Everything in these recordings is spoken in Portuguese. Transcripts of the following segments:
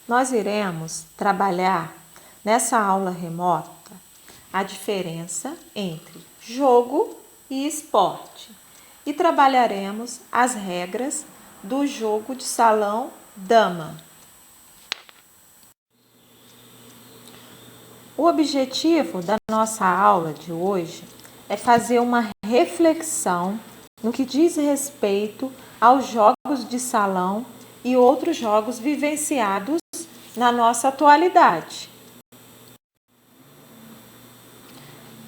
Nós iremos trabalhar nessa aula remota a diferença entre jogo e esporte e trabalharemos as regras do jogo de salão dama. O objetivo da nossa aula de hoje é fazer uma reflexão no que diz respeito aos jogos de salão e outros jogos vivenciados na nossa atualidade.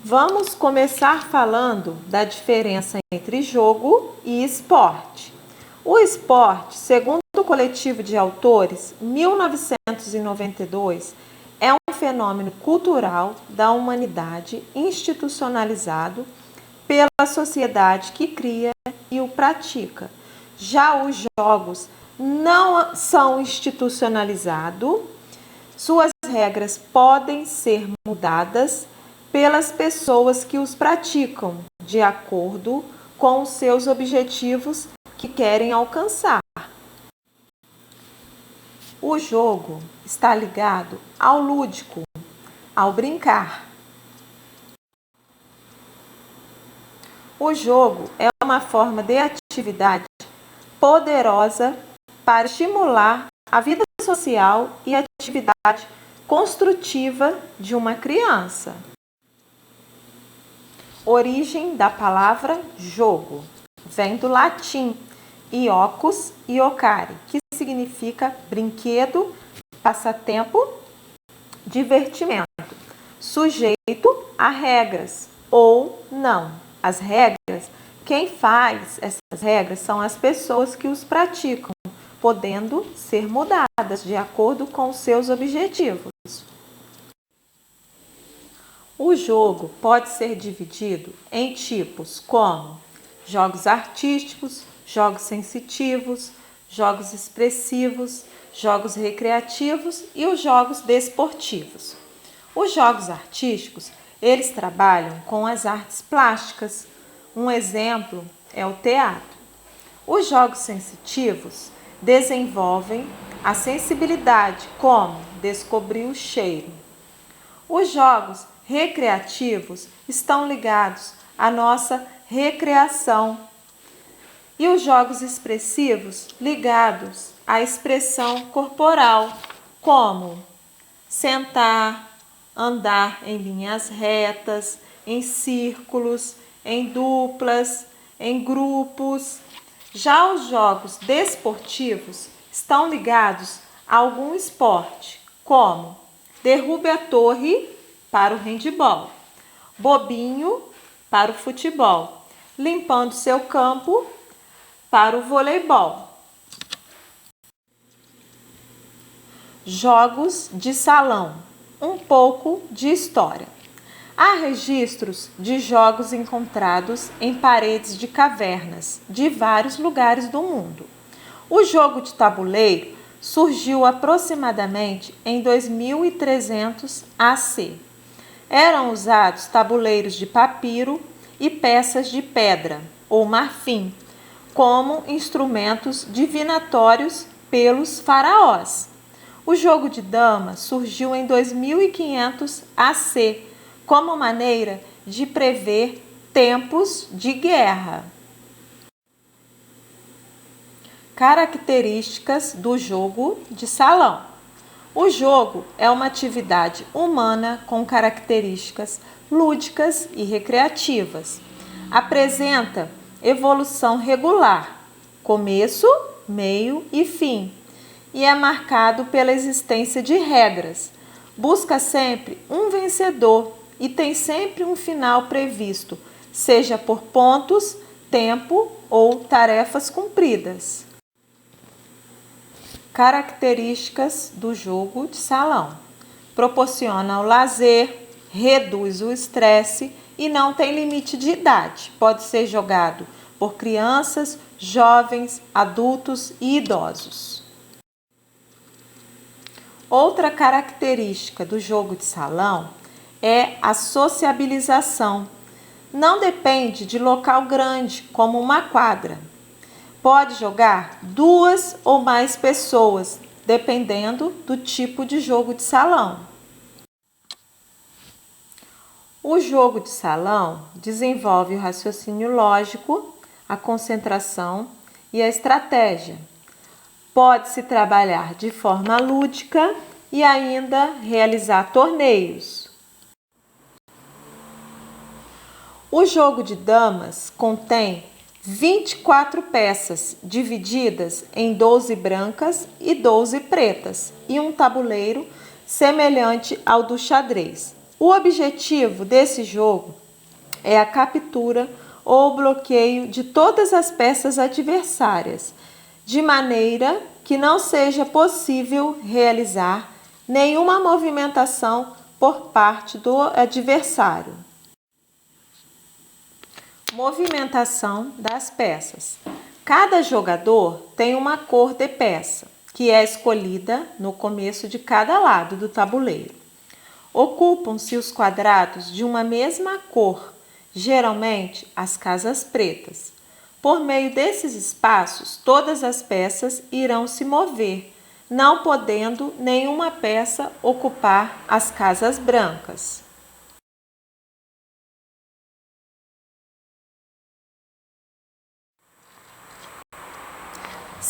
Vamos começar falando da diferença entre jogo e esporte. O esporte, segundo o coletivo de autores, 1992, é um fenômeno cultural da humanidade institucionalizado pela sociedade que cria e o pratica. Já os jogos não são institucionalizados, suas regras podem ser mudadas pelas pessoas que os praticam, de acordo com os seus objetivos que querem alcançar. O jogo está ligado ao lúdico, ao brincar. O jogo é uma forma de atividade poderosa para estimular a vida social e a atividade construtiva de uma criança. Origem da palavra jogo vem do latim iocus e ocare, que significa brinquedo, passatempo, divertimento, sujeito a regras ou não. As regras, quem faz essas regras são as pessoas que os praticam, podendo ser mudadas de acordo com os seus objetivos. O jogo pode ser dividido em tipos como jogos artísticos, jogos sensitivos, jogos expressivos, jogos recreativos e os jogos desportivos. Os jogos artísticos, eles trabalham com as artes plásticas. Um exemplo é o teatro. Os jogos sensitivos desenvolvem a sensibilidade, como descobrir o cheiro. Os jogos recreativos estão ligados à nossa recreação e os jogos expressivos ligados à expressão corporal, como sentar, andar em linhas retas, em círculos, em duplas, em grupos. Já os jogos desportivos estão ligados a algum esporte, como derrube a torre para o handebol, bobinho para o futebol, limpando seu campo para o voleibol. Jogos de salão, um pouco de história. Há registros de jogos encontrados em paredes de cavernas de vários lugares do mundo. O jogo de tabuleiro surgiu aproximadamente em 2300 AC. Eram usados tabuleiros de papiro e peças de pedra ou marfim como instrumentos divinatórios pelos faraós. O jogo de dama surgiu em 2500 AC como maneira de prever tempos de guerra. Características do jogo de salão. O jogo é uma atividade humana com características lúdicas e recreativas. Apresenta evolução regular, começo, meio e fim, e é marcado pela existência de regras. Busca sempre um vencedor e tem sempre um final previsto, seja por pontos, tempo ou tarefas cumpridas. Características do jogo de salão. Proporciona o lazer, reduz o estresse e não tem limite de idade. Pode ser jogado por crianças, jovens, adultos e idosos. Outra característica do jogo de salão é a sociabilização. Não depende de local grande, como uma quadra. Pode jogar 2 ou mais pessoas, dependendo do tipo de jogo de salão. O jogo de salão desenvolve o raciocínio lógico, a concentração e a estratégia. Pode-se trabalhar de forma lúdica e ainda realizar torneios. O jogo de damas contém 24 peças divididas em 12 brancas e 12 pretas e um tabuleiro semelhante ao do xadrez. O objetivo desse jogo é a captura ou bloqueio de todas as peças adversárias, de maneira que não seja possível realizar nenhuma movimentação por parte do adversário. Movimentação das peças. Cada jogador tem uma cor de peça, que é escolhida no começo de cada lado do tabuleiro. Ocupam-se os quadrados de uma mesma cor, geralmente as casas pretas. Por meio desses espaços, todas as peças irão se mover, não podendo nenhuma peça ocupar as casas brancas.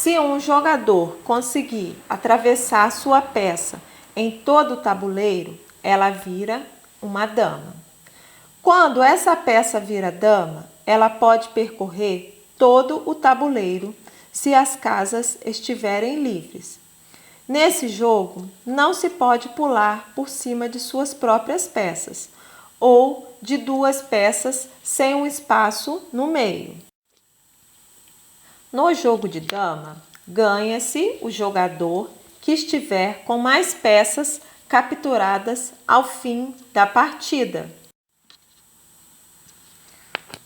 Se um jogador conseguir atravessar sua peça em todo o tabuleiro, ela vira uma dama. Quando essa peça vira dama, ela pode percorrer todo o tabuleiro se as casas estiverem livres. Nesse jogo, não se pode pular por cima de suas próprias peças ou de duas peças sem um espaço no meio. No jogo de dama, ganha-se o jogador que estiver com mais peças capturadas ao fim da partida.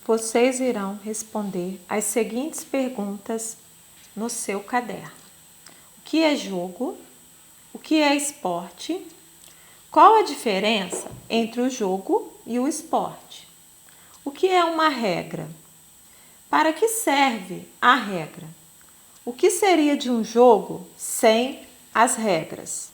Vocês irão responder as seguintes perguntas no seu caderno: o que é jogo? O que é esporte? Qual a diferença entre o jogo e o esporte? O que é uma regra? Para que serve a regra? O que seria de um jogo sem as regras?